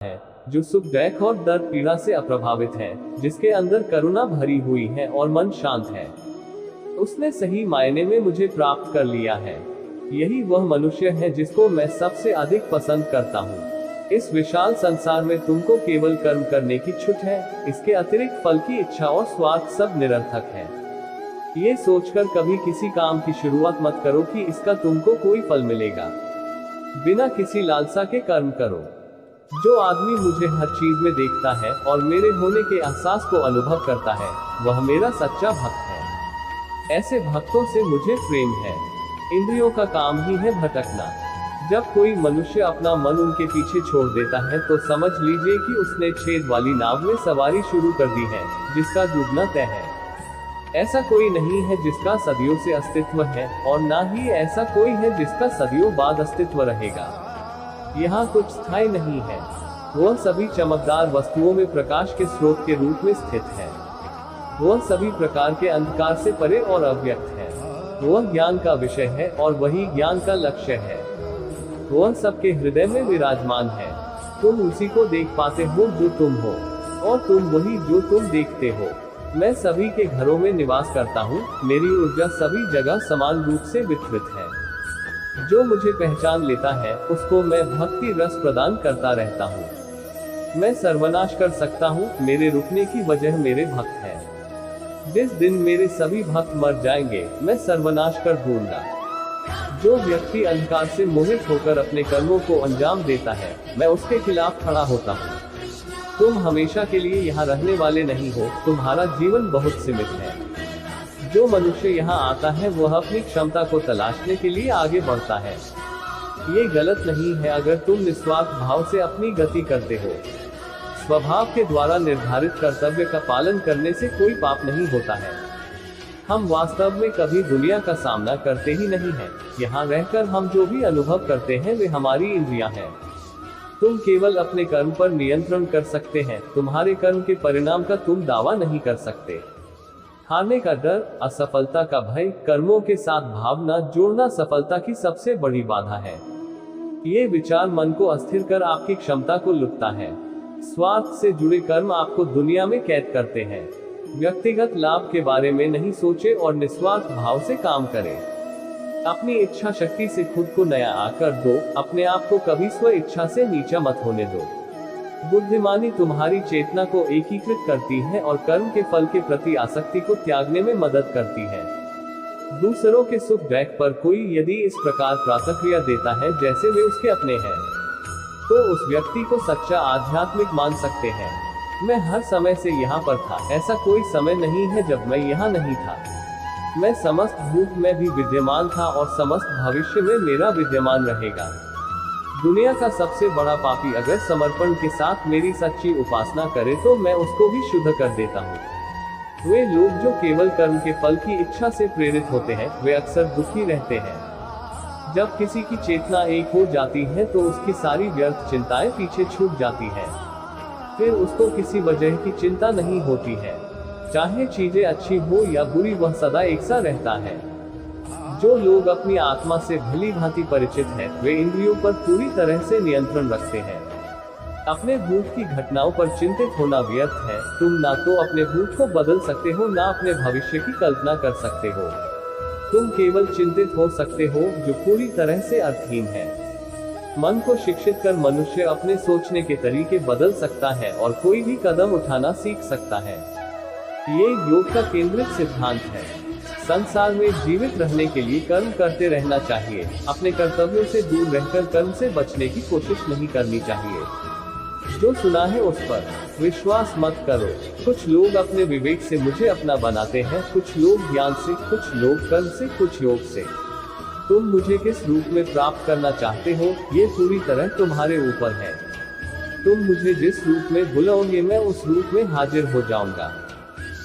है, जो सुख दुख और दर्द पीड़ा से अप्रभावित है, जिसके अंदर करुणा भरी हुई है और मन शांत है। उसने सही मायने में मुझे प्राप्त कर लिया है। यही वह मनुष्य है जिसको मैं सबसे अधिक पसंद करता हूँ। इस विशाल संसार में तुमको केवल कर्म करने की छूट है, इसके अतिरिक्त फल की इच्छा और स्वार्थ सब निरर्थक है। ये सोचकर कभी किसी काम की शुरुआत मत करो कि इसका तुमको कोई फल मिलेगा। बिना किसी लालसा के कर्म करो। जो आदमी मुझे हर चीज में देखता है और मेरे होने के एहसास को अनुभव करता है, वह मेरा सच्चा भक्त है। ऐसे भक्तों से मुझे प्रेम है। इंद्रियों का काम ही है भटकना। जब कोई मनुष्य अपना मन उनके पीछे छोड़ देता है तो समझ लीजिए कि उसने छेद वाली नाव में सवारी शुरू कर दी है, जिसका डूबना तय है। ऐसा कोई नहीं है जिसका सदियों से अस्तित्व है, और ना ही ऐसा कोई है जिसका सदियों बाद अस्तित्व रहेगा। यहाँ कुछ स्थायी नहीं है। वह सभी चमकदार वस्तुओं में प्रकाश के स्रोत के रूप में स्थित है। वह सभी प्रकार के अंधकार से परे और अव्यक्त है। वह ज्ञान का विषय है और वही ज्ञान का लक्ष्य है। वह सबके हृदय में विराजमान है। तुम उसी को देख पाते हो जो तुम हो, और तुम वही जो तुम देखते हो। मैं सभी के घरों में निवास करता हूँ। मेरी ऊर्जा सभी जगह समान रूप से वितरित है। जो मुझे पहचान लेता है उसको मैं भक्ति रस प्रदान करता रहता हूँ। मैं सर्वनाश कर सकता हूँ, मेरे रुकने की वजह मेरे भक्त है। जिस दिन मेरे सभी भक्त मर जाएंगे, मैं सर्वनाश कर दूंगा। जो व्यक्ति अंधकार से मोहित होकर अपने कर्मों को अंजाम देता है, मैं उसके खिलाफ खड़ा होता हूँ। तुम हमेशा के लिए यहाँ रहने वाले नहीं हो, तुम्हारा जीवन बहुत सीमित है। जो मनुष्य यहाँ आता है वह अपनी क्षमता को तलाशने के लिए आगे बढ़ता है। ये गलत नहीं है अगर तुम निस्वार्थ भाव से अपनी गति करते हो। स्वभाव के द्वारा निर्धारित कर्तव्य का पालन करने से कोई पाप नहीं होता है। हम वास्तव में कभी दुनिया का सामना करते ही नहीं हैं। यहाँ रहकर हम जो भी अनुभव करते हैं वे हमारी इंद्रियां हैं। तुम केवल अपने कर्म पर नियंत्रण कर सकते हैं। तुम्हारे कर्म के परिणाम का तुम दावा नहीं कर सकते। हारने का डर, असफलता का भय, कर्मों के साथ भावना जोड़ना सफलता की सबसे बड़ी बाधा है। ये विचार मन को अस्थिर कर आपकी क्षमता को लुटता है। स्वार्थ से जुड़े कर्म आपको दुनिया में कैद करते हैं। व्यक्तिगत लाभ के बारे में नहीं सोचे और निस्वार्थ भाव से काम करें। अपनी इच्छा शक्ति से खुद को नया आकर दो। अपने आप को कभी स्व इच्छा से नीचा मत होने दो। बुद्धिमानी तुम्हारी चेतना को एकीकृत करती है और कर्म के फल के प्रति आसक्ति को त्यागने में मदद करती है। दूसरों के सुख दुख पर कोई यदि इस प्रकार प्रतिक्रिया देता है जैसे वे उसके अपने हैं, तो उस व्यक्ति को सच्चा आध्यात्मिक मान सकते हैं। मैं हर समय से यहाँ पर था। ऐसा कोई समय नहीं है जब मैं यहाँ नहीं था। मैं समस्त भूत में भी विद्यमान था और समस्त भविष्य में मेरा विद्यमान रहेगा। दुनिया का सबसे बड़ा पापी अगर समर्पण के साथ मेरी सच्ची उपासना करे तो मैं उसको भी शुद्ध कर देता हूँ। वे लोग जो केवल कर्म के फल की इच्छा से प्रेरित होते हैं, वे अक्सर दुखी रहते हैं। जब किसी की चेतना एक हो जाती है तो उसकी सारी व्यर्थ चिंताएं पीछे छूट जाती हैं। फिर उसको किसी वजह की चिंता नहीं होती है। चाहे चीजें अच्छी हो या बुरी, वह सदा एक सा रहता है। जो लोग अपनी आत्मा से भली भांति परिचित हैं, वे इंद्रियों पर पूरी तरह से नियंत्रण रखते हैं। अपने भूत की घटनाओं पर चिंतित होना व्यर्थ है। तुम ना तो अपने भूत को बदल सकते हो, ना अपने भविष्य की कल्पना कर सकते हो। तुम केवल चिंतित हो सकते हो, जो पूरी तरह से अर्थहीन है। मन को शिक्षित कर मनुष्य अपने सोचने के तरीके बदल सकता है और कोई भी कदम उठाना सीख सकता है। ये योग का केंद्रित सिद्धांत है। संसार में जीवित रहने के लिए कर्म करते रहना चाहिए। अपने कर्तव्यों से दूर रहकर कर्म से बचने की कोशिश नहीं करनी चाहिए। जो सुना है उस पर विश्वास मत करो। कुछ लोग अपने विवेक से मुझे अपना बनाते हैं, कुछ लोग ज्ञान से, कुछ लोग कर्म से, कुछ योग से। तुम मुझे किस रूप में प्राप्त करना चाहते हो, ये पूरी तरह तुम्हारे ऊपर है। तुम मुझे जिस रूप में बुलाओगे मैं उस रूप में हाजिर हो जाऊंगा।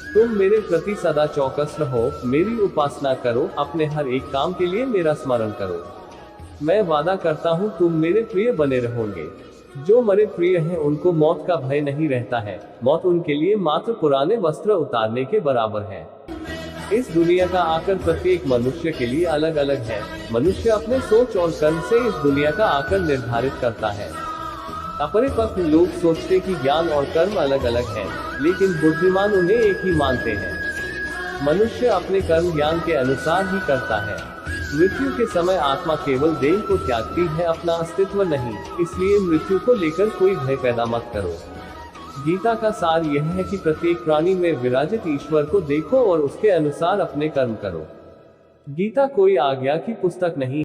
तुम मेरे प्रति सदा चौकस रहो, मेरी उपासना करो, अपने हर एक काम के लिए मेरा स्मरण करो। मैं वादा करता हूँ तुम मेरे प्रिय बने रहोगे। जो मरे प्रिय हैं उनको मौत का भय नहीं रहता है। मौत उनके लिए मात्र पुराने वस्त्र उतारने के बराबर है। इस दुनिया का आकर प्रत्येक मनुष्य के लिए अलग अलग है। मनुष्य अपने सोच और कर्म से इस दुनिया का आकर निर्धारित करता है। अपरिपक्व लोग सोचते कि ज्ञान और कर्म अलग अलग हैं, लेकिन बुद्धिमान उन्हें एक ही मानते हैं। मनुष्य अपने कर्म ज्ञान के अनुसार ही करता है। मृत्यु के समय आत्मा केवल देह को त्यागती है, अपना अस्तित्व नहीं। इसलिए मृत्यु को लेकर कोई भय पैदा मत करो। गीता का सार यह है कि प्रत्येक प्राणी में विराजित ईश्वर को देखो और उसके अनुसार अपने कर्म करो। गीता कोई आज्ञा की पुस्तक नहीं।